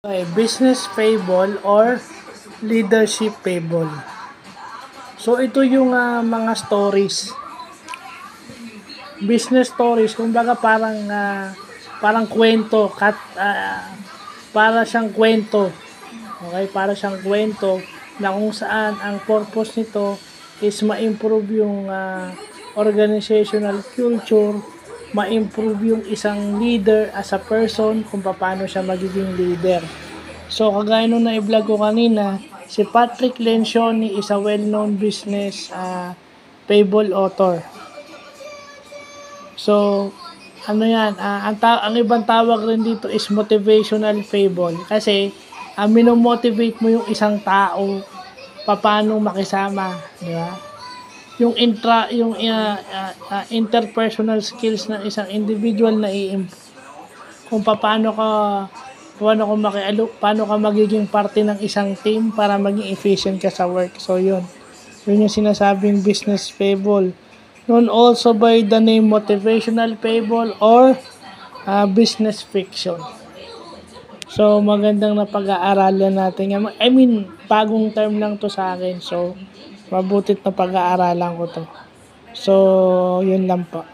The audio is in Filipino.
Okay, business fable or leadership fable. So ito yung mga stories. Business stories, kumbaga parang kwento, para siyang kwento. Okay, para siyang kwento na kung saan ang purpose nito is ma-improve yung organizational culture, ma-improve yung isang leader as a person kung paano siya magiging leader. So, kagaya nung na-vlog ko kanina, si Patrick Lencioni is a well-known business fable author. So, ano yan, ang ibang tawag rin dito is motivational fable. Kasi, minomotivate mo yung isang tao paano makisama, di ba? Yung interpersonal skills ng isang individual na i-improve. Kung paano ka magiging parte ng isang team para maging efficient ka sa work. So, yun yung sinasabing business fable, known also by the name motivational fable or business fiction. So, magandang napag-aaralan natin yan. I mean, bagong term lang to sa akin. So, mabutit na pag-aaralan ko to. So, yun lang po.